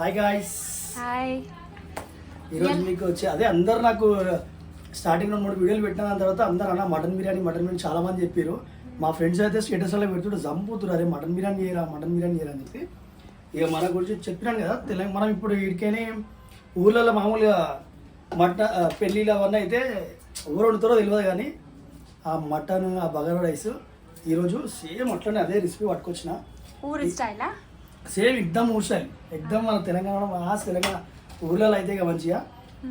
Hi guys. Hi. ఈరోజు మీకు వచ్చి అదే అందరు నాకు స్టార్టింగ్లో 3 వీడియోలు పెట్టిన దాని తర్వాత అందరు అన్న మటన్ బిర్యానీ చాలా మంది చెప్పారు. మా ఫ్రెండ్స్ అయితే స్టేటస్లో పెడుతుంటే జంపుతున్నారు, అరే మటన్ బిర్యానీ చేయరా అని చెప్పి. ఇక మన గురించి చెప్పినాను కదా, మనం ఇప్పుడు వీడికైనా ఊళ్ళలో మామూలుగా మటన్ పెళ్ళిళ్ళు అవన్నీ అయితే ఎవరు వండుతారో తెలియదు, కానీ ఆ మటన్ ఆ బగారా రైస్ ఈరోజు సేమ్ అట్లనే అదే రెసిపీ పట్టుకొచ్చిన. ఊరి స్టైలా? సేమ్ ఎగ్దమ్ ఊరి స్టైల్, ఎగ్దమ్ మన తెలంగాణ తెలంగాణ ఊర్లలో అయితే ఇక మంచిగా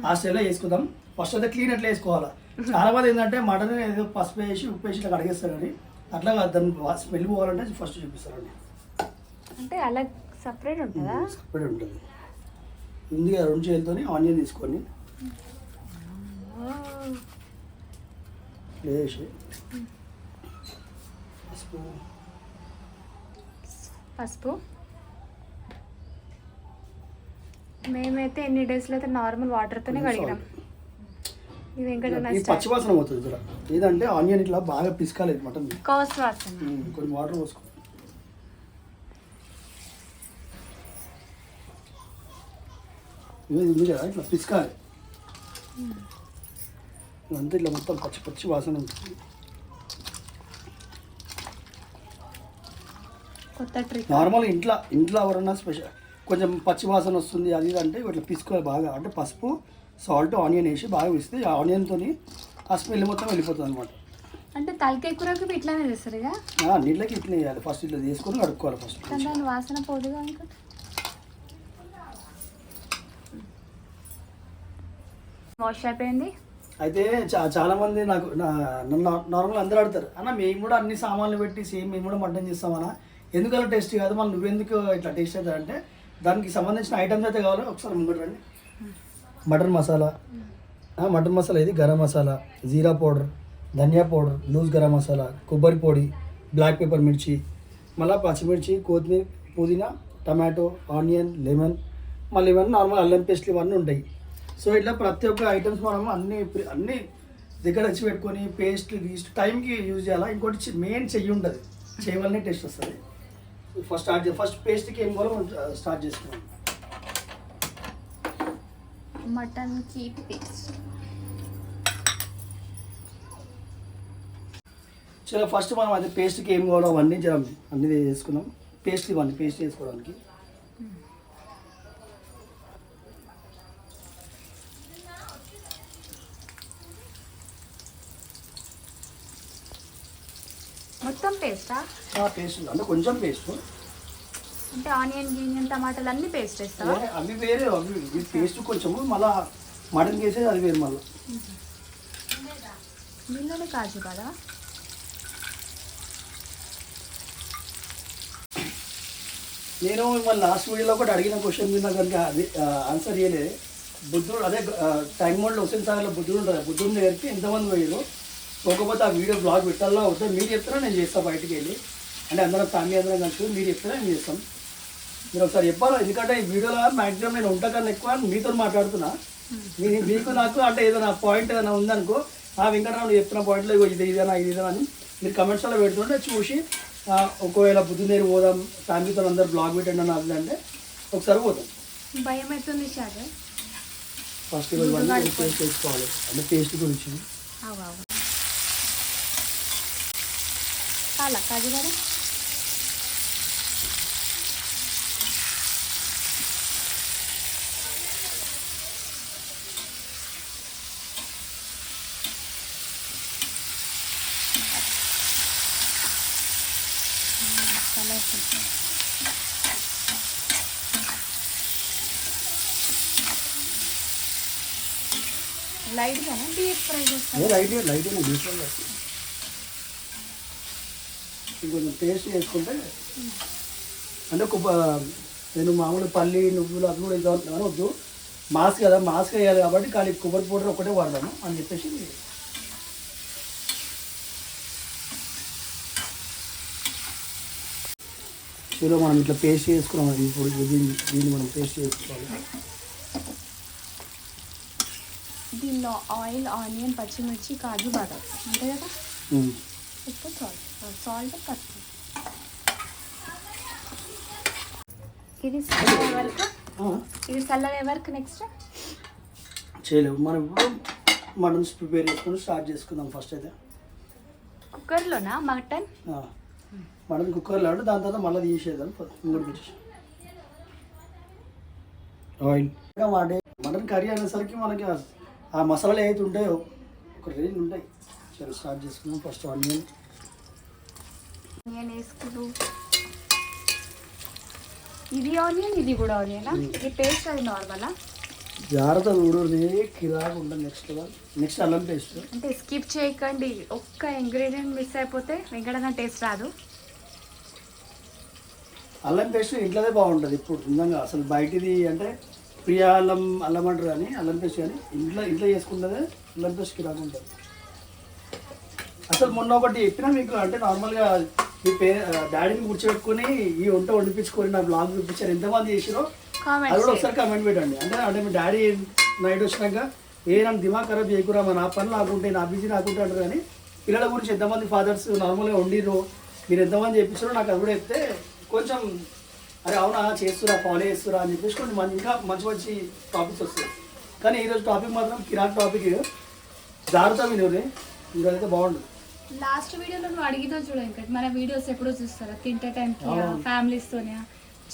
ఆ స్టైల్లో వేసుకుందాం. ఫస్ట్ అయితే క్లీన్ ఎట్లా వేసుకోవాలా. చాలా మంది ఏంటంటే మటన్ ఏదో పసుపు వేసి ఉప్పు వేసి ఇట్లా కడిగేస్తారు, కానీ అట్లా దాన్ని స్మెల్ పోవాలంటే ఫస్ట్ చూపిస్తారండి. అంటే అలా సపరేట్ ఉంటుందా? సపరేట్ ఉంటుంది. ముందుగా 2 చేతులతో ఆనియన్ తీసుకొని వేసి పసుపు. మేమైతే ఎన్ని డేస్లో అయితే నార్మల్ వాటర్తోనే కడిగినాం. పచ్చివాసన పోతుంది ఇక్కడ. ఏదంటే ఆనియన్ ఇట్లా బాగా పిసుకాలేదు మటన్, కాస్ట్ వాసన. కొన్ని వాటర్ పోసుకో. ఇది ఉంది కదా ఇట్లా పిసుకాలి, అంతా ఇట్లా మొత్తం పచ్చి వాసన ఉంటుంది. కొత్త ట్రిక్. నార్మల్ ఇంట్లో ఎవరన్నా స్పెషల్ కొంచెం పచ్చి వాసన వస్తుంది అది అంటే ఇట్లా పిసుకోవాలి బాగా. అంటే పసుపు సాల్ట్ ఆనియన్ వేసి బాగా వేస్తే ఆ ఆనియన్తో ఆ స్మెల్ మొత్తం వెళ్ళిపోతుంది అనమాట. అంటే తలకాయ కూరకి ఇట్లానే చేస్తారు ఇక నీళ్ళకి ఇట్లా వేయాలి. ఫస్ట్ ఇట్లా తీసుకొని కడుక్కోవాలి ఫస్ట్. దాని వాసన పోదుగా ఇంకా. వాష్ అయిపోయింది. అయితే చాలా మంది నాకు నార్మల్ అందరూ అడుగుతారు, అన్న మేము కూడా అన్ని సామాన్లు పెట్టి సేమ్ మేము కూడా మటన్ చేస్తామన్నా, ఎందుకలా టేస్ట్ కాదు మళ్ళీ నువ్వెందుకు ఇట్లా టేస్ట్ అవుతారంటే దానికి సంబంధించిన ఐటమ్స్ అయితే కావాలి. ఒకసారి ముందు రండి. మటన్ మసాలా ఇది గరం మసాలా, జీరా పౌడర్, ధనియా పౌడర్, లూజ్ గరం మసాలా, కొబ్బరి పొడి, బ్లాక్ పెప్పర్ మిర్చి, మళ్ళీ పచ్చిమిర్చి, కొత్తిమీర, పుదీనా, టమాటో, ఆనియన్, లెమన్, మళ్ళీ ఇవన్నీ నార్మల్ అల్లం పేస్ట్లు ఇవన్నీ ఉంటాయి. సో ఇట్లా ప్రతి ఒక్క ఐటమ్స్ మనం అన్నీ దగ్గర వచ్చి పెట్టుకొని పేస్ట్ టైంకి యూజ్ చేయాలా. ఇంకోటి మెయిన్ చెయ్యి ఉంటుంది, చెయ్యి వల్లనే టేస్ట్ వస్తుంది. ఫస్ట్ పేస్ట్కి ఏం కావాలో స్టార్ట్ చేసుకున్నాం. మటన్కి పేస్ట్. చలో ఫస్ట్ మనం అది పేస్ట్కి ఏం కావాలో అవన్నీ అన్నీ చేసుకున్నాం. పేస్ట్ చేసుకోవడానికి మొత్తం పేస్టా? పేస్ట్ అంటే కొంచెం పేస్ట్ అంటే ఆనియన్ టమాటాలు అన్ని పేస్ట్ వేస్తావా? అవి వేరే, అవి పేస్ట్ కొంచెము, మళ్ళీ మటన్ వేసేది అది వేరు. మళ్ళీ దీనిలోనే కాజు కదా. నేను మళ్ళీ లాస్ట్ వీడియోలో కూడా అడిగిన క్వశ్చన్ మీద కనుక అది ఆన్సర్ చేయలేదు. బుద్ధుడు అదే టైం మోడ్లో హుస్సేన్ సాగర్లో బుద్ధుడు ఉంటుంది, బుద్ధుడిని దగ్గరికి ఎంతమంది పోయారు. పోకపోతే ఆ వీడియో బ్లాగ్ పెట్టాలో అవుతుంది. మీరు చెప్తారా నేను చేస్తాను బయటికి వెళ్ళి, అంటే అందరం ఫ్యామిలీ అందరం కలిసి మీరు చెప్తారా నేను చేస్తాం. మీరు ఒకసారి చెప్పాలి, ఎందుకంటే ఈ వీడియోలో మ్యాక్సిమం నేను ఉంటాకన్నా ఎక్కువ మీతో మాట్లాడుతున్నా. మీకు నాకు అంటే ఏదైనా పాయింట్ ఏదైనా ఉందనుకో, ఆ వెంకటరావు చెప్తున్న పాయింట్లో ఇదేనా అని మీరు కమెంట్స్లో పెడుతుంటే చూసి ఒకవేళ బుద్ధి దగ్గర పోదాం ఫ్యామిలీతో అందరూ బ్లాగ్ పెట్టండి అని అది అంటే ఒకసారి పోతాం. భయం అవుతుంది సార్. ఫస్ట్ ఇవన్నీ పేస్ట్ వేసుకోవాలి, అంటే పేస్ట్ గురించి. చాలా కాజు కదా. లైట్గానే డీప్ ఫ్రై చేస్తాను. లైట్గా డీప్ ఫ్రై చేస్తాను. ఇంకొంచెం పేస్ట్ చేసుకుంటే అంటే నేను మామూలు పల్లి నువ్వులు అవి కూడా ఇద్దాం వద్దు, మాస్క్ కదా, మాస్క్ వేయాలి కాబట్టి కానీ కొబ్బరి పౌడర్ ఒకటే వాడదాము అని చెప్పేసి. చలో మనం ఇట్లా పేస్ట్ చేసుకున్నాం. ఇప్పుడు దీన్ని మనం పేస్ట్ చేసుకోవాలి. దీనిలో ఆయిల్, ఆనియన్, పచ్చిమిర్చి, కాజు, బాదం అంతే కదా. ఉప్పు, సాల్ట్ కట్. ఇది వరకు ఇది చల్లగా వరకు నెక్స్ట్ చేయలేవు. మనం ఇప్పుడు మటన్స్ ప్రిపేర్ చేసుకొని స్టార్ట్ చేసుకుందాం. ఫస్ట్ అయితే కుక్కర్లోనా మటన్? మటన్ కుక్కర్లో అంటే దాని తర్వాత మళ్ళీ తీసేద్దాం. ఇంకోటి తీసేసి ఆయిల్ వాడే మటన్ కర్రీ అనేసరికి మనకి ఆ మసాలాలు ఏవైతే ఉంటాయో ఒక రేంజ్ ఉంటాయి. సరే స్టార్ట్ చేసుకుందాం. ఫస్ట్ ఆనియన్ వేసుకున్నాను. ఇది ఆనియన్, ఇది కూడా ఆనియనా? ఇది పేస్ట్ అది నార్మలా? జాగ్రత్త ఊడూరి కిరాకు ఉంటుంది. నెక్స్ట్ అల్లం పేస్ట్. అంటే స్కిప్ చేయకండి, ఒక్క ఇంగ్రీడియంట్ మిస్ అయిపోతే వెంకటన్న టేస్ట్ రాదు. అల్లం పేస్ట్ ఇంట్లోనే బాగుంటుంది. ఇప్పుడు నిజంగా అసలు బయటిది అంటే ప్రియా అల్లం అంటారు కానీ అల్లం పేస్ట్ కానీ ఇంట్లో చేసుకుంటే అల్లం పేస్ట్ కిరాకు ఉంటుంది. అసలు మొన్న ఒకటి చెప్పినా మీకు, అంటే నార్మల్గా మీ డాడీని కూర్చోబెట్టుకుని ఈ వంట వండిపించుకొని నా బ్లాగ్ చూపించారు. ఎంతమంది చేసిరో అది కూడా ఒకసారి కమెంట్ పెట్టండి. అంటే మీ డాడీ నైట్ వచ్చినాక నన్ను దిమాగ్ ఖరాబ్ చేయకురా, నా పనులు నాకుంటే, నా బిజీ నాకుంటే అంటారు. కానీ పిల్లల గురించి ఎంతమంది ఫాదర్స్ నార్మల్గా వండిరో, మీరు ఎంతమంది చెప్పించారో నాకు అది కూడా చెప్తే కొంచెం అరే అవునా చేస్తురా, ఫాలో చేస్తురా అని చెప్పేసి కొంచెం ఇంకా మంచి మంచి టాపిక్స్ వస్తాయి. కానీ ఈరోజు టాపిక్ మాత్రం కిరాక్ టాపిక్. జాగ్రత్త వినోరే, ఈరోజు అయితే బాగుంటుంది. లాస్ట్ వీడియోలో నువ్వు అడిగినా చూడ ఇంకా మన వీడియోస్ ఎప్పుడో చూస్తారా, తింటే టైంకి ఫ్యామిలీస్తోనే.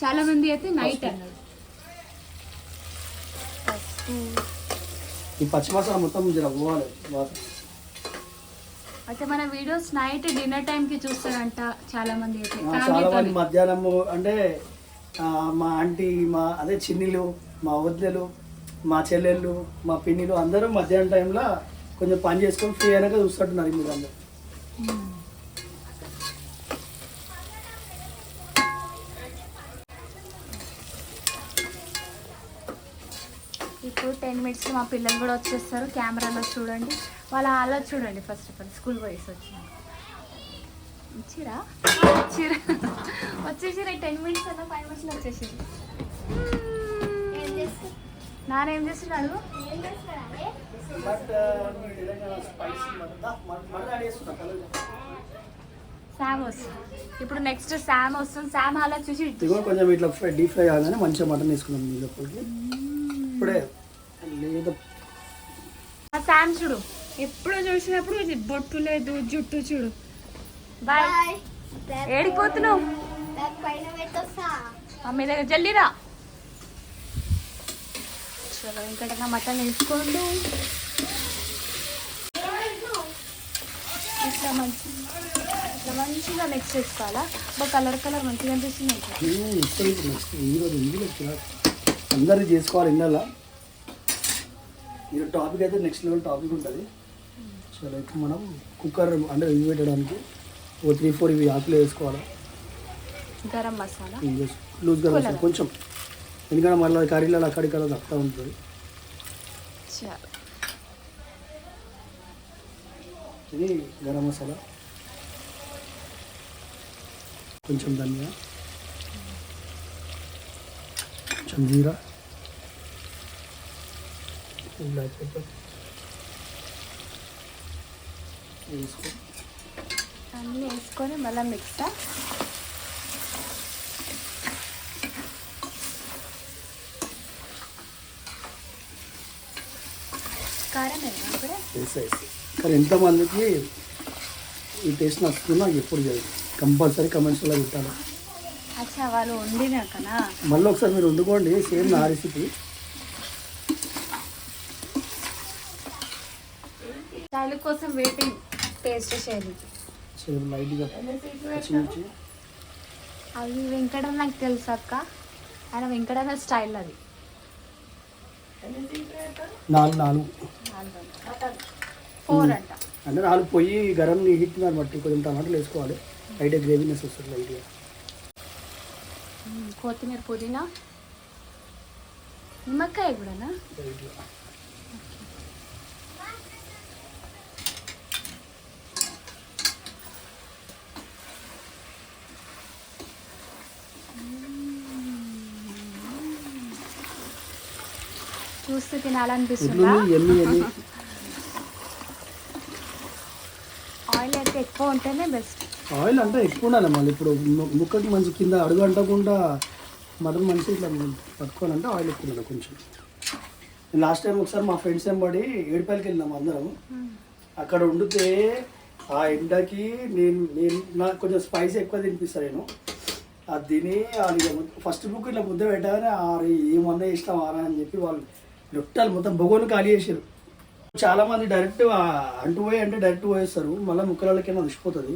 చాలా మంది అయితే నైట్ అన్నారు. ఈ పచ్చి మసాలా మొత్తం జర పోవాలి. అయితే మన వీడియోస్ నైట్ డిన్నర్ టైంకి చూస్తారంట చాలా మంది అయితే. చాలా మంది మధ్యాహ్నము అంటే మా ఆంటీ, మా అదే చిన్నిలు, మా వద్దెలు, మా చెల్లెళ్ళు, మా పిన్నిలు అందరూ మధ్యాహ్నం టైంలో కొంచెం పని చేసుకొని ఫ్రీ అయినాక చూస్తుంటున్నారు మీరు అందరూ. ఇప్పుడు 10 minutes మా పిల్లలు కూడా వచ్చేస్తారు. కెమెరాలో చూడండి, వాళ్ళ ఆలో చూడండి. ఫస్ట్ ఆఫ్ ఆల్ స్కూల్ పోయేసి వచ్చినారు. వచ్చిరా వచ్చేసిరా 10 minutes అన్న 5 minutes వచ్చేసిరు. నాన్న ఏం చేస్తున్నాడు? శామ్ వస్తుంది. ఇప్పుడు నెక్స్ట్ శామ్ వస్తుంది. శామ్ అలా చూసి కొంచెం ఇట్లా డీప్ ఫ్రై కాగానే మంచిగా మటన్ వేసుకున్నాం మీ లోపలికి. ఇప్పుడే లేదు శామ్ చూడు, ఎప్పుడు చూసినప్పుడు బొట్టు లేదు, జుట్టు చూడు. బాయ్. ఏడిపోతున్నావు? మమ్మీ దగ్గర జల్లిరా. చలో ఇంకా మటన్ వేసుకోండు. ఇట్లా మంచిగా నెక్స్ట్ వేసుకోవాలా? కలర్ మంచిగా అనిపిస్తుంది. అందరూ చేసుకోవాలి. ఇండాల ఈ టాపిక్ అయితే నెక్స్ట్ లెవెల్ టాపిక్ ఉంటుంది. సో లైక్ మనం కుక్కర్ అంటే ఇవి పెట్టడానికి 3-4 ఇవి ఆకులు వేసుకోవాలి. గరం మసాలా, లూజ్ గరం మసాలా కొంచెం, ఎందుకంటే మళ్ళీ కర్రీలో అక్కడిక్కడ తక్కువ ఉంటుంది. ఇది గరం మసాలా, కొంచెం ధనియా, కొంచెం జీరా, బ్లాక్ పెప్పర్ వేసుకో. అన్నీ వేసుకొని మళ్ళీ మిక్స్. కారం వేసేసి. కానీ ఎంతమందికి ఈ టేస్ట్ నచ్చుతుందో నాకు ఎప్పుడు చేయదు. కంపల్సరీ కమెంట్స్లో పెట్టాలి. అచ్చా, వాళ్ళు వండినాకనా? మళ్ళీ ఒకసారి మీరు వండుకోండి, సేమ్ నా రెసిపీ. స్టైల్ కోసం వెయిటింగ్. టేస్ట్ చేయాలి. సేమ్ లైట్గా పచ్చిమిర్చి. అవి వెంకటన్న నాకు తెలుసు అక్క, ఆయన వెంకటన్న స్టైల్ అది. 4 4 అంట. అంటే 4 పొయ్యి గరం హీట్ దాన్ని బట్టి కొంచెం టమాటాలు వేసుకోవాలి. లైట్గా గ్రేవీనెస్ వస్తుంది. లైట్గా కొత్తిమీర, పుదీనా, నిమ్మకాయ కూడానా? లైట్గా చూస్తే తినాలనిపిస్తుందా? ఆయిల్ అయితే ఎక్కువ ఉంటేనే బెస్ట్. ఆయిల్ అంటే ఎక్కువ ఉండాలి. మళ్ళీ ఇప్పుడు ముక్కకి మంచి కింద అడుగు అంటకుండా మటన్ మంచిగా ఇట్లా పట్టుకోవాలంటే ఆయిల్ ఎక్కువ కొంచెం. లాస్ట్ టైం ఒకసారి మా ఫ్రెండ్స్ ఎంబడి ఏడుపాయలకి వెళ్ళినాం అందరం. అక్కడ వండితే ఆ ఎండకి నేను నాకు కొంచెం స్పైసీ ఎక్కువ తినిపిస్తాను నేను. అది తిని అది ఫస్ట్ బుక్ ఇట్లా ముద్ద పెట్టగానే ఏమన్నా ఇష్టం ఆరా అని చెప్పి వాళ్ళు లొట్టాలు మొత్తం బొగోలు ఖాళీ చేసారు. చాలామంది డైరెక్ట్ అంటుపోయి అంటే డైరెక్ట్ పోయేస్తారు, మళ్ళీ ముక్కలకైనా ఉసిపోతుంది.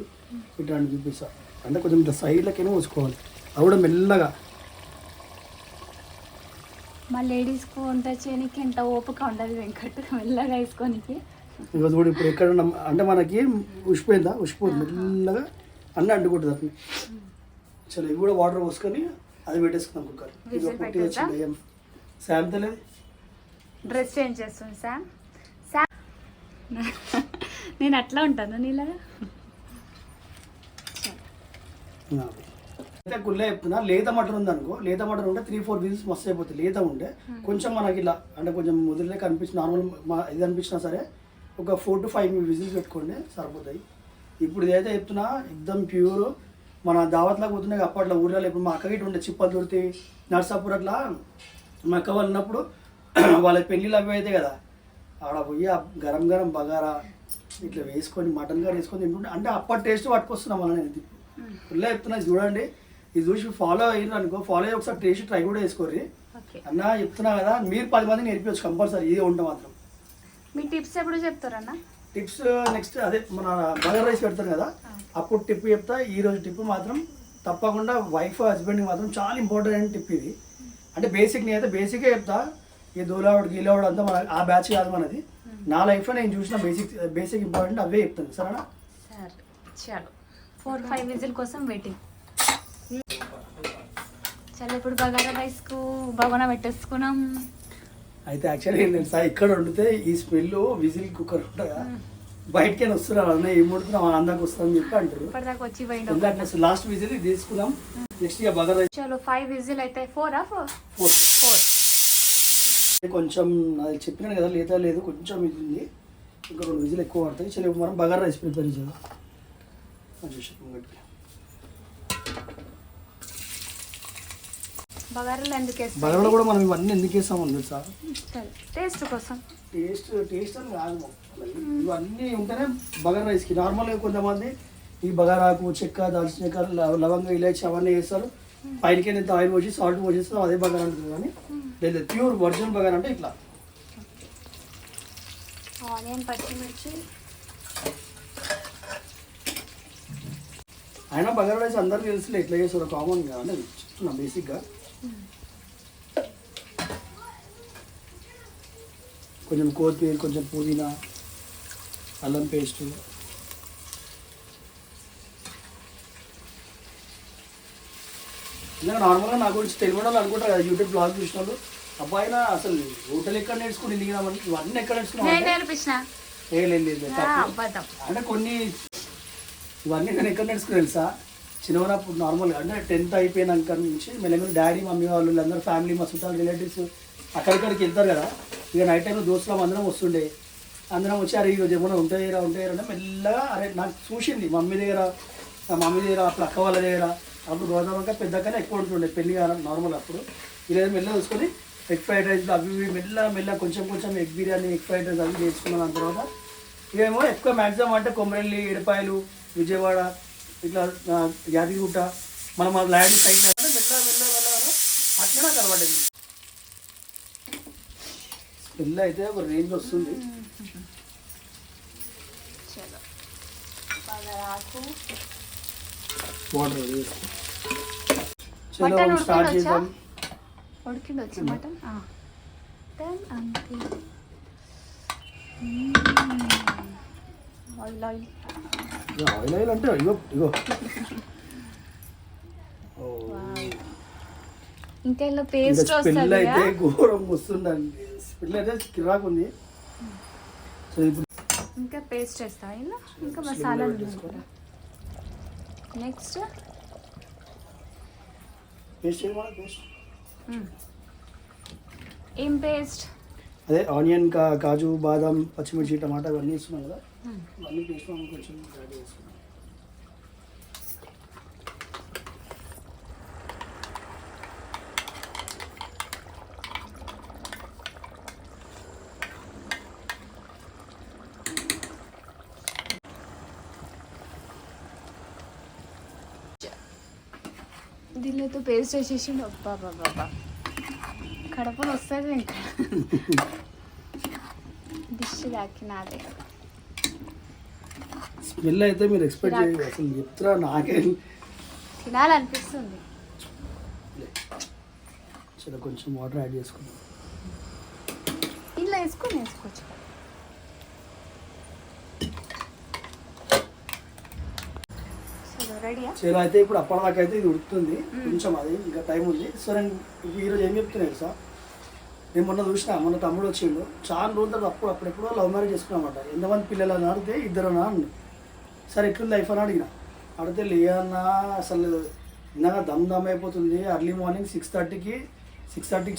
ఇట్లా అని చూపిస్తారు అంటే కొంచెం ఇట్లా సైడ్లకైనా పోసుకోవాలి, అది కూడా మెల్లగా. మా లేడీస్కు వంట చేయడానికి ఎంత ఓపిక ఉండదు వెంకట్, మెల్లగా వేసుకోనికి. ఇక చూడు ఇప్పుడు ఎక్కడ అంటే మనకి ఉసిపోయిందా, ఉసిపోతుంది మెల్లగా అన్నీ అంటుకుంటుంది అట్లా. చలో ఇవి కూడా వాటర్ పోసుకొని అది పెట్టేసుకుందాం కుక్కర్. ఇది ఒకటి వచ్చింది ఏం శామ్ తెలియదు. డ్రెస్ చేంజ్ చేస్తుంది శామ్. శామ్ నేను అట్లా ఉంటాను నీలాగా. అయితే గుళ్ళ చెప్తున్నా, లేత మటన్ ఉంది అనుకో, లేత మటన్ ఉంటే 3-4 విజిల్స్ మస్తు అయిపోతుంది. లేత ఉంటే కొంచెం మనకి ఇలా అంటే కొంచెం ముదిరిలే కనిపించి నార్మల్ ఇది అనిపించినా సరే ఒక 4 to 5 విజిల్స్ పెట్టుకోండి సరిపోతాయి. ఇప్పుడు ఇదైతే చెప్తున్నా ఎక్దమ్ ప్యూర్. మన దావత్లాగా పోతున్నాయి అప్పట్లో ఊర్లలో. ఇప్పుడు మా అక్క గిట్ట ఉండే చిప్పలు దొరికి నర్సాపూర్ అట్లా మా అక్క వాళ్ళు ఉన్నప్పుడు వాళ్ళ పెళ్ళిళ్ళు అవి అయితే కదా, ఆడ పోయి ఆ గరం గరం బగారా ఇట్లా వేసుకొని మటన్ గారు వేసుకొని తింటుంటే అంటే అప్పటి టేస్ట్ పట్టుకొస్తున్నాం అలా. నేను ఫుల్గా చెప్తున్నా, చూడండి ఇది చూసి ఫాలో అయ్యారు అనుకో, ఫాలో అయ్యి ఒకసారి టేస్ట్ ట్రై కూడా వేసుకోర్రి అన్న. చెప్తున్నా కదా, మీరు 10 మందిని నేర్పించచ్చు కంపల్సరీ ఇది వంట మాత్రం. మీ టిప్స్ ఎప్పుడు చెప్తారన్న? టిప్స్ నెక్స్ట్ అదే మన బగర్ రైస్ పెడతారు కదా అప్పుడు టిప్ చెప్తా. ఈరోజు టిప్ మాత్రం తప్పకుండా వైఫ్ హస్బెండ్కి మాత్రం చాలా ఇంపార్టెంట్ టిప్ ఇది. అంటే బేసిక్ నేనైతే బేసిక్గా చెప్తా, ఈ దూలావుడు గీలావుడు అంతా మన ఆ బ్యాచ్ కాదు మనది. నా లైఫ్లో నేను చూసిన బేసిక్ ఇంపార్టెంట్ అవే చెప్తాను సరేనా. సరే చాలు, 4-5 విజిల్ కోసం వెయిటింగ్. చాలా ఇప్పుడు బగారా రైస్కు బగోనా పెట్టేసుకున్నాం. అయితే యాక్చువల్లీ ఏం తెలుసా, ఇక్కడ వండితే ఈ స్మెల్ విజిల్ కుక్కర్ ఉంటాయా బయటకైనా వస్తున్నారు అన్న, ఏం వండుతున్నాం అందాక వస్తుందని చెప్పి అంటారు. ఇప్పటిదాకా వచ్చి పోయింది. లాస్ట్ విజిల్ ఇది తీసుకున్నాం. నెక్స్ట్ ఇక బగారా రైస్. చలో 5 విజిల్ అయితే 4 కొంచెం అది చెప్పినాను కదా లేత లేదు, కొంచెం ఇది ఉంది, ఇంకా 2 విజిల్ ఎక్కువ పడతాయి. చలో మనం బగారా రైస్ ప్రిపేర్ చేద్దాం. బగారాలు ఎందుకు వేస్తాం? బగారాలో కూడా మనం ఇవన్నీ ఎందుకు వేస్తామని తెలుసా? టేస్ట్ కోసం. టేస్ట్ అని కాదు, ఇవన్నీ ఉంటేనే బగారా రైస్కి. నార్మల్గా కొంతమంది ఈ బగారాకు చెక్క దాల్చిన చెక్క లవంగా ఇలాచి అవన్నీ వేస్తారు, పైనకి ఎంత ఆయిల్ పోసి సాల్ట్ పోసేస్తాం అదే బగారా ఉంటుంది. కానీ లేదు ప్యూర్ ఒరిజినల్ బగారా అంటే ఇట్లా ఆనియన్ పచ్చిమిర్చి. అయినా బగారా రైస్ అందరికీ తెలుసులే ఎట్లా చేస్తారో, కామన్గా అంటే చెప్తున్నా బేసిక్గా. కొంచెం కొత్తిమీర, కొంచెం పుదీనా, అల్లం పేస్టు, ఇలా నార్మల్గా నా గురించి తెలియని వాళ్ళు అనుకుంటారు కదా యూట్యూబ్ బ్లాగ్ చూసిన వాళ్ళు, అబ్బాయినా అసలు హోటల్ ఎక్కడ నేర్చుకుని ఇల్లు ఇవన్నీ ఎక్కడ నేర్చుకున్నాను అంటే కొన్ని ఇవన్నీ నేను ఎక్కడ నేర్చుకుని తెలుసా. చిన్నప్పుడు నార్మల్గా అంటే 10th అయిపోయినాక నుంచి మెల్లగా డాడీ మమ్మీ వాళ్ళు అందరూ ఫ్యామిలీ మా చుట్టాలు రిలేటివ్స్ అక్కడిక్కడికి వెళ్తారు కదా, ఇక నైట్ టైంలో దోస్తులు అందరం వస్తుండే. అందరం వచ్చి అరే ఈరోజు ఏమైనా ఉంటాయిరా అంటే మెల్లగా అరే నాకు చూసింది మమ్మీ దగ్గర అప్పుడు అక్క వాళ్ళ దగ్గర అప్పుడు గోదావరిగా పెద్దగానే ఎక్కువ ఉంటుండే పెళ్ళి నార్మల్. అప్పుడు ఇలా మెల్లగా చూసుకొని ఎగ్ ఫ్రైడ్ రైస్ అవి మెల్ల కొంచెం egg biryani, egg fried rice అవి చేసుకున్నాను. దాని తర్వాత ఇవేమో ఎక్కువ మ్యాక్సిమం అంటే కొమరెల్లి, ఎడపాయలు, విజయవాడ ఇట్లా యాదగిరిగుట్ట మనం ఆ ల్యాండ్ సైడ్ మెల్ల అట్లా నాకు అలవాటైంది. స్మెల్ అయితే ఒక రేంజ్ వస్తుంది. వాటర్ చలో స్టార్ట్ చేద్దాం. ఉడికిండి వచ్చి మటన్ అంతే. ఆయిల్ అంటే ఇగో ఇంకా ఇలా పేస్ట్ స్మెల్ అయితే ఘోరం వస్తుందండి. స్మెల్ అయితే కిరాకు ఉంది. సో ఇప్పుడు ఇంకా పేస్ట్ వేస్తా ఇలా, ఇంకా మసాలా. నెక్స్ట్ పేస్ట్ పేస్ట్ ఏం పేస్ట్? అదే ఆనియన్, కాజు, బాదం, పచ్చిమిర్చి, టమాటా ఇవన్నీ ఇస్తున్నాం కదా, ఇవన్నీ పేస్ట్ కొంచెం యాడ్ చేసుకున్నాం. పుదీనాతో పేస్ట్ వేసేసిండు. అబ్బా బాబా కడపలు వస్తుంది ఇంకా. డిష్ దాకినాదే స్మెల్ అయితే మీరు ఎక్స్పెక్ట్ చేయలేదు అసలు. చెప్తారా నాకే తినాలనిపిస్తుంది. సరే కొంచెం వాటర్ యాడ్ చేసుకుందాం. ఇంట్లో వేసుకోవచ్చు. రెడీయా? చలో అయితే ఇప్పుడు అప్పటిదాకా అయితే ఇది ఉడుకుతుంది కొంచెం, అది ఇంకా టైం ఉంది. సో నేను ఈరోజు ఏం చెప్తున్నాను సార్, నేను మొన్న తమ్ముడు వచ్చిండు, చాలా రోజుల తర్వాత అప్పుడెప్పుడో లవ్ మ్యారేజ్ చేసుకున్నామంట. ఎంతమంది పిల్లలు అని అడిగితే 2 అన్న. సరే ఎట్లుంది లైఫ్ అని అడిగిన. అడిగితే లేదన్నా అసలు ఇందాక దమ్ అయిపోతుంది. ఎర్లీ మార్నింగ్ 6:30కి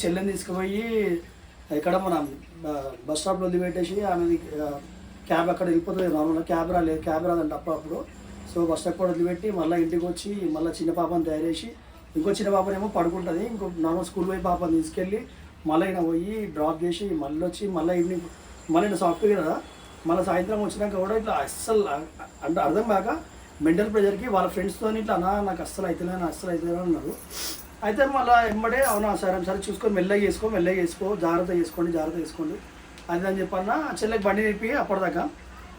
చెల్లెని తీసుకుపోయి ఇక్కడ మన బస్ స్టాప్లో వదిలిపెట్టేసి ఆమెది క్యాబ్ అక్కడ వెళ్ళిపోతుంది. నార్మల్గా క్యాబ్ రాదండి అప్పుడప్పుడు. సో బస్ స్టాప్ కూడా వదిలిపెట్టి మళ్ళీ ఇంటికి వచ్చి మళ్ళీ చిన్న పాపని తయారు చేసి, ఇంకో చిన్న పాపనేమో పడుకుంటుంది, ఇంకో నార్మల్ స్కూల్ పోయి పాపని తీసుకెళ్ళి మళ్ళీ ఈయన పోయి డ్రాప్ చేసి మళ్ళీ వచ్చి మళ్ళీ ఈవినింగ్ మళ్ళీ నేను సాఫ్ట్వేర్ కదా, మళ్ళీ సాయంత్రం వచ్చినాక కూడా ఇట్లా అస్సలు అంటే అర్థం కాక మెంటల్ ప్రెషర్కి వాళ్ళ ఫ్రెండ్స్తో ఇట్లా నాకు అస్సలు అవుతలే అన్నారు. అయితే మళ్ళీ వెంబడే అవునా సరే చూసుకొని మెల్లగా చేసుకో జాగ్రత్త చేసుకోండి అది అని చెప్పన్నా. చెల్లెకి బండి నేర్పి అప్పటిదాకా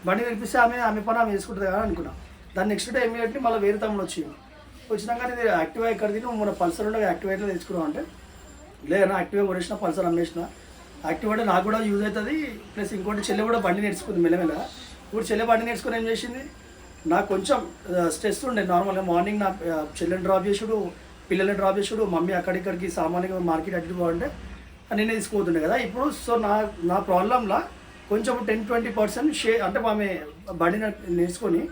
బండి నేర్పిస్తే ఆమె పని ఆమె చేసుకుంటుంది కదా అనుకున్నా. దాని నెక్స్ట్ డే ఇమీడియట్లీ మళ్ళీ వేరే తమ్ముడు వచ్చినాక ఇది యాక్టివా ఎక్కడిది, నువ్వు మన పల్సర్ ఉండగా యాక్టివా ఎట్లా తెచ్చుకున్నావు అంటే, లేదా యాక్టివా కొనేసిన పల్సర్ అమ్మేసిన. యాక్టివా అంటే నాకు కూడా యూజ్ అవుతుంది, ప్లస్ ఇంకోటి చెల్లె కూడా బండి నేర్చుకుంది మెల్లమెల్ల. ఇప్పుడు చెల్లె బండి నేర్చుకుని ఏం చేసింది, నాకు కొంచెం స్ట్రెస్ ఉండే నార్మల్గా. మార్నింగ్ నా చెల్లెని డ్రాప్ చేసుడు, పిల్లల్ని డ్రాప్ చేసుడు, మమ్మీ అక్కడిక్కడికి సామాన్యంగా మార్కెట్ అడ్డు బాగుంటే నేనే తీసుకుపోతుండే కదా. ఇప్పుడు సో నా ప్రాబ్లంలో కొంచెం 10-20% అంటే ఆమె బండి నేర్చుకొని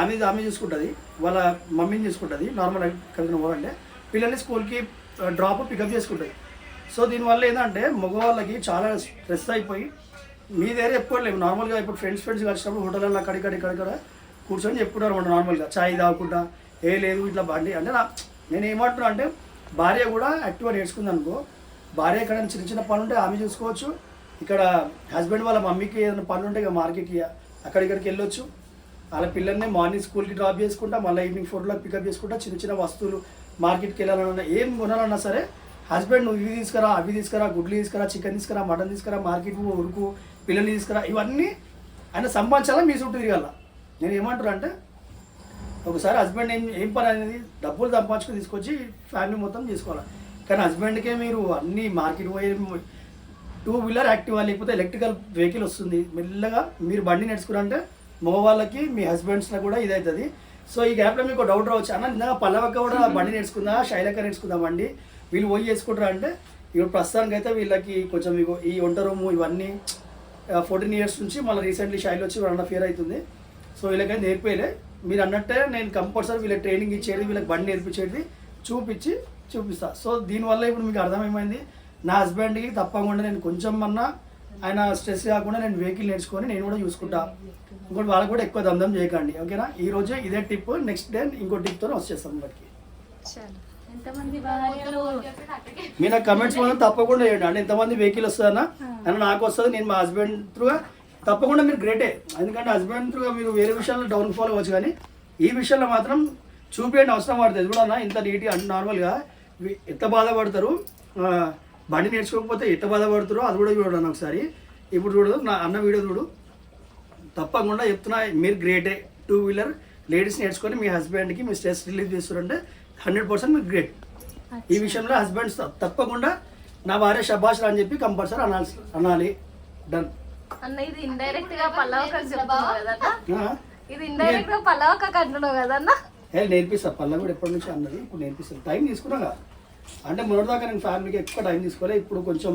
ఆమె చూసుకుంటుంది, వాళ్ళ మమ్మీని చూసుకుంటుంది. నార్మల్ కలిగిన పోవాలంటే పిల్లల్ని స్కూల్కి డ్రాప్ పికప్ చేసుకుంటుంది. సో దీనివల్ల ఏంటంటే మగవాళ్ళకి చాలా స్ట్రెస్ అయిపోయి మీ దగ్గర చెప్పుకోలేము. నార్మల్గా ఇప్పుడు ఫ్రెండ్స్ కలిసినప్పుడు హోటల్లో అక్కడిక్కడ కూర్చొని చెప్పుకుంటారు అనమాట. నార్మల్గా చాయ్ తాగకుండా లేదు ఇట్లా బండి అంటే నేను ఏమంటున్నా అంటే, భార్య కూడా యాక్టివ్గా నేర్చుకుంది అనుకో, భార్య ఎక్కడైనా చిన్న పనులు ఉంటే ఆమె చూసుకోవచ్చు. ఇక్కడ హస్బెండ్ వాళ్ళ మమ్మీకి ఏదైనా పనులు ఉంటే ఇక మార్కెట్కి అక్కడిక్కడికి వెళ్ళొచ్చు. వాళ్ళ పిల్లల్ని మార్నింగ్ స్కూల్కి డ్రాప్ చేసుకుంటా మళ్ళీ ఈవినింగ్ 4 పికప్ చేసుకుంటా. చిన్న వస్తువులు మార్కెట్కి వెళ్ళాలన్నా ఏం కొనాలన్నా సరే హస్బెండ్ నువ్వు ఇవి తీసుకురా గుడ్లు తీసుకురా, చికెన్ తీసుకురా, మటన్ తీసుకురా, మార్కెట్ ఉరుకు, పిల్లల్ని తీసుకురా, ఇవన్నీ ఆయన సంపాదించాలా మీ చుట్టూ తిరగాల. నేను ఏమంటారు అంటే, ఒకసారి హస్బెండ్ ఏం పని అనేది డబ్బులు సంపాదించుకొని తీసుకొచ్చి ఫ్యామిలీ మొత్తం తీసుకోవాలి. కానీ హస్బెండ్కే మీరు అన్నీ మార్కెట్ పోయి 2 వీలర్ యాక్టివా లేకపోతే ఎలక్ట్రికల్ వెహికల్ వస్తుంది, మెల్లగా మీరు బండి నేర్చుకున్నారంటే మగవాళ్ళకి మీ హస్బెండ్స్లో కూడా ఇది అవుతుంది. సో ఈ గ్యాప్లో మీకు డౌట్ రావచ్చు, అన్న నిజంగా పల్లవక్క కూడా బండి నేర్చుకుందా, శైలక్క నేర్చుకుందా బండి, వీళ్ళు పోయి చేసుకుంటారా అంటే, ఇప్పుడు ప్రస్తుతానికి అయితే వీళ్ళకి కొంచెం మీకు ఈ వంట రూము ఇవన్నీ 14 ఇయర్స్ నుంచి మళ్ళీ రీసెంట్లీ శైలి వచ్చి 1.5 year అవుతుంది. సో వీళ్ళకైతే నేర్పేయలే. మీరు అన్నట్టే నేను కంపల్సరీ వీళ్ళకి ట్రైనింగ్ ఇచ్చేది, వీళ్ళకి బండి నేర్పించేది చూపిస్తా. సో దీనివల్ల ఇప్పుడు మీకు అర్థమైంది, నా హస్బెండ్కి తప్పకుండా నేను కొంచెం అన్నా ఆయన స్ట్రెస్ కాకుండా నేను వెహికల్ నేర్చుకొని నేను కూడా చూసుకుంటా. ఇంకోటి వాళ్ళకి కూడా ఎక్కువ దందం చేయకండి, ఓకేనా. ఈ రోజు ఇదే టిప్, నెక్స్ట్ డే ఇంకో టిప్తో వచ్చేస్తాం బట్టికి. మీరు నాకు కమెంట్స్ మాత్రం తప్పకుండా చేయండి. అంటే ఎంతమంది వెహికల్ వస్తుందన్నా అని నాకు వస్తుంది, నేను మా హస్బెండ్ త్రూగా తప్పకుండా మీరు గ్రేటే. ఎందుకంటే హస్బెండ్ త్రూగా మీరు వేరే విషయాల్లో డౌన్ ఫాల్ అవ్వచ్చు, కానీ ఈ విషయంలో మాత్రం చూపించండి అవసరం పడుతుంది. కూడా అన్న ఇంత నీట్గా అంటే నార్మల్గా ఎంత బాధపడతారు, బండి నేర్చుకోకపోతే ఎంత బాధపడుతారో అది కూడా చూడండి ఒకసారి. ఇప్పుడు చూడదు నా అన్న వీడియో చూడు, తప్పకుండా చెప్తున్నా మీరు గ్రేటే. 2 వీలర్ లేడీస్ నేర్చుకొని మీ హస్బెండ్కి మీ స్ట్రెస్ రిలీఫ్ చేస్తారంటే 100% మీరు గ్రేట్. ఈ విషయంలో హస్బెండ్స్ తప్పకుండా నా భార్య శబాష్ అని చెప్పి కంపల్సరీ అనాలి. డన్. అన్న ఇది ఇండైరెక్ట్ గా పల్లవకకు చెప్తున్నావు కదన్నా, ఇది ఇండైరెక్ట్ గా పల్లవకకు అంటున్నావు కదన్నా. నేర్పిస్తా, పల్ల కూడా ఎప్పటి నుంచి అన్నది, ఇప్పుడు నేర్పిస్తాను. టైం తీసుకున్నా అంటే మొదటిదాకా నేను ఫ్యామిలీకి ఎక్కువ టైం తీసుకోలే. ఇప్పుడు కొంచెం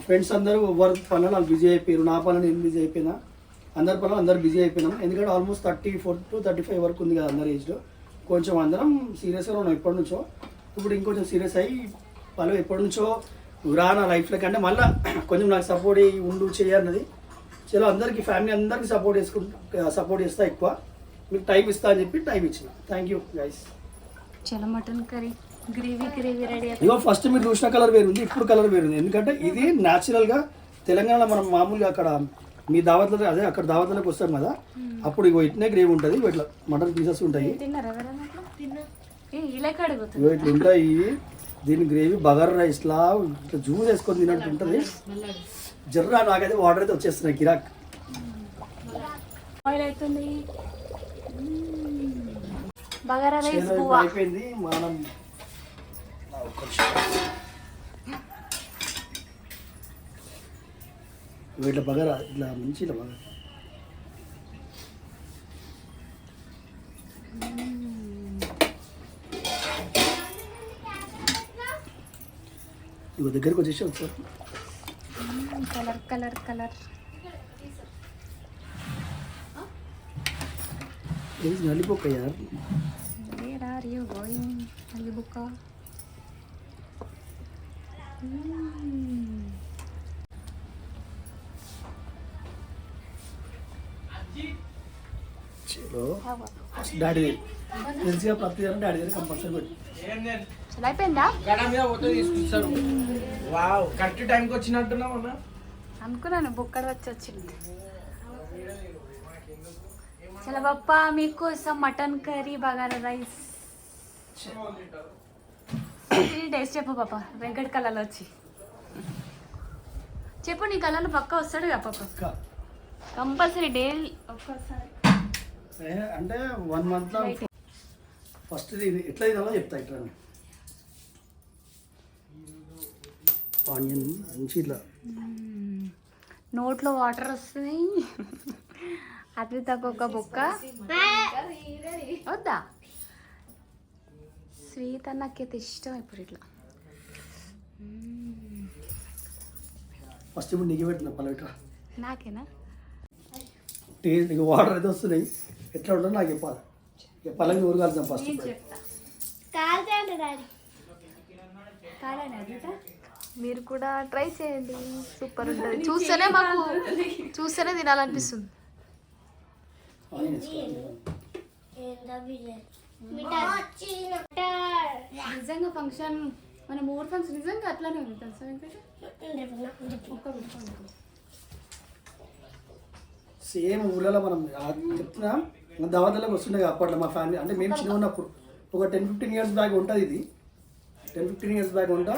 ఫ్రెండ్స్ అందరూ వర్క్ పనులు వాళ్ళు బిజీ అయిపోయారు, నా పనులు నేను బిజీ అయిపోయినా, అందరి పనులు అందరు బిజీ అయిపోయినాం. ఎందుకంటే ఆల్మోస్ట్ 34 to 35 వరకు ఉంది కదా అందరి ఏజ్లో. కొంచెం అందరం సీరియస్గా ఉన్నాం ఎప్పటి నుంచో. ఇప్పుడు ఇంకొంచెం సీరియస్ అయ్యి వాళ్ళు ఎప్పటి నుంచో రా నా లైఫ్లో కంటే మళ్ళీ కొంచెం నాకు సపోర్ట్ ఉండు చేయన్నది. చలో అందరికీ ఫ్యామిలీ అందరికీ సపోర్ట్ చేస్తా, ఎక్కువ మీకు టైం ఇస్తా అని చెప్పి టైం ఇచ్చిన. Thank you guys. చలో మటన్ కర్రీ గ్రేవీ రెడీ. ఇగో ఫస్ట్ మీరు చూసిన కలర్ వేరుంది, ఇప్పుడు కలర్ వేరుంది. ఎందుకంటే ఇది న్యాచురల్గా తెలంగాణలో మనం మామూలుగా అక్కడ మీ దావత్లో అదే అక్కడ దావత్లోకి వస్తాం కదా, అప్పుడు ఇగో ఇట్నే గ్రేవీ ఉంటుంది, ఇట్లా మటన్ పీసెస్ ఉంటాయి. ఇలాక అడుగుతుంది ఇగో ఇట్లా ఉంటాయి. దీని గ్రేవీ బగారా రైస్లా ఇట్లా జ్యూస్ వేసుకొని తిన్నట్టు ఉంటుంది. జర్రా నాకైతే వాటర్ అయితే వచ్చేస్తున్నాయి కిరాక్. ఆయిల్ అవుతుంది. బగారా రైస్ బువ్వా అయిపోయింది. మనం ఇట్లా బగారా ఇట్లా మంచి ఇట్లా బగారా ఇగో దగ్గరికి వచ్చేసి ఒకసారి కలర్ కలర్ కలర్. నల్లిపోక యార్. Where are you going, Alibuka? చలో డాడీ తెలిసిగా ప్రతి దాన్ని డాడీ దగ్గర కంపల్సరీ పెట్టి చలో అయిపోయిందా? గడ మీద పోతే తీసుకొస్తారు. వావ్ కరెక్ట్ టైంకి వచ్చినట్టున్నావు అన్న. అనుకున్నాను బుక్కడ వచ్చింది. చలో పప్ప మీకోసం mutton curry bagara rice. Taste చెప్పు పాప. వెంకట కళలో వచ్చి చెప్పు. నీ కళలో పక్క వస్తాడు కదా పాప. కంపల్సరీ డైలీ ఒక్కసారి అంటే 1 monthలో ఫస్ట్ ఇది ఎట్లా తినాలో చెప్తా. ఇట్లా ఆనియన్ మంచి ఇట్లా నోట్లో వాటర్ వస్తుంది. అది తక్కువ ఒక బొక్క వద్దా. స్వీట్ నాకైతే ఇష్టం. ఇప్పుడు ఇట్లా ఫస్ట్ ఇప్పుడు నీకు పెట్టిన పల్లె ఇట్లా నాకేనా టేస్ట్ ఇక వాటర్ అయితే వస్తున్నాయి. ఎట్లా ఉంటుందో నాకు చెప్పాలి. ఇక పల్లెకి ఊరగాల్సిన ఫస్ట్ మీరు కూడా ట్రై చేయండి. సూపర్ ఉంటుంది. చూస్తేనే తినాలనిపిస్తుంది. నిజంగా ఫంక్షన్ మన ఊరు ఫంక్షన్ నిజంగా అట్లానే ఉంది తెలుసా వెంకట. సేమ్ ఊళ్ళలో మనం చెప్తున్నా దావతలకు వస్తుండే అప్పట్లో మా ఫ్యామిలీ. అంటే మేము చిన్న ఉన్నప్పుడు ఒక 10-15 years బ్యాక్ ఉంటుంది. ఇది 10-15 years బ్యాక్ ఉంటా.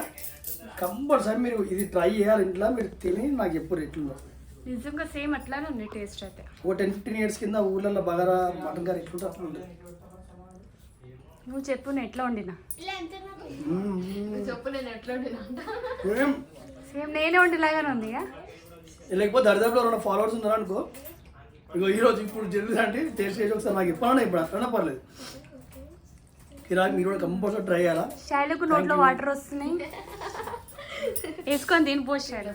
కంపల్సరీ మీరు ఇది ట్రై చేయాలి ఇంట్లో. మీరు తిని నాకు ఎప్పుడు ఎట్లుందో. నిజంగా సేమ్ అట్లానే ఉంది టేస్ట్ అయితే. ఒక 10-15 years కింద ఊళ్ళలో బగారా మటన్ కర్రీ ఎట్లుంటే అట్లా ఉంటుంది. నువ్వు చెప్పు నేను ఎట్లా వండినా. చెప్పు నేను ఎట్లా వండినా. సేమ్ నేనే వండిలాగానే ఉంది. లేకపోతే దరిదాపులో 2 followers ఉన్నారు అనుకో. ఇగో ఈరోజు ఇప్పుడు జరుగుతుందంటే టేస్ట్ చేసి ఒకసారి నాకు ఎప్పుడన్నా ఇప్పుడు అట్లనే పర్లేదు. కిరాక్ మీరు కూడా కంపల్సరీ ట్రై చేయాలా. శైలుకు నోట్లో వాటర్ వస్తున్నాయి. వేసుకొని దీని పోసాడు.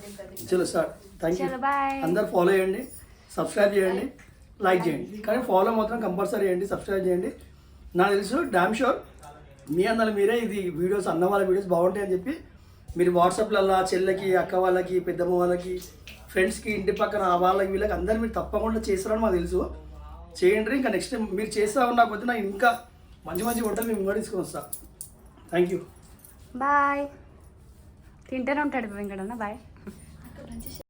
చలో సార్ థ్యాంక్ యూ. బాయ్. అందరు ఫాలో చేయండి, సబ్స్క్రైబ్ చేయండి, లైక్ చేయండి. కానీ ఫాలో మాత్రం కంపల్సరీ చేయండి, సబ్స్క్రైబ్ చేయండి. నాకు తెలుసు డామ్ షూర్ మీ అందరూ మీరే ఇది వీడియోస్ అన్న వాళ్ళ వీడియోస్ బాగుంటాయి అని చెప్పి మీరు వాట్సాప్లలో చెల్లెకి, అక్క వాళ్ళకి, పెద్దమ్మ వాళ్ళకి, ఫ్రెండ్స్కి, ఇంటి పక్కన వాళ్ళకి వీళ్ళకి అందరు మీరు తప్పకుండా చేస్తారని మాకు తెలుసు. చేయండి. ఇంకా నెక్స్ట్ టైం మీరు చేస్తా ఉన్నా కొద్ది నాకు ఇంకా మంచి మంచి వంటలు మేము ఇంకా తీసుకొని వస్తాం. Thank you. బాయ్. తింటూనే ఉంటాడు వెంకటన్న. బాయ్.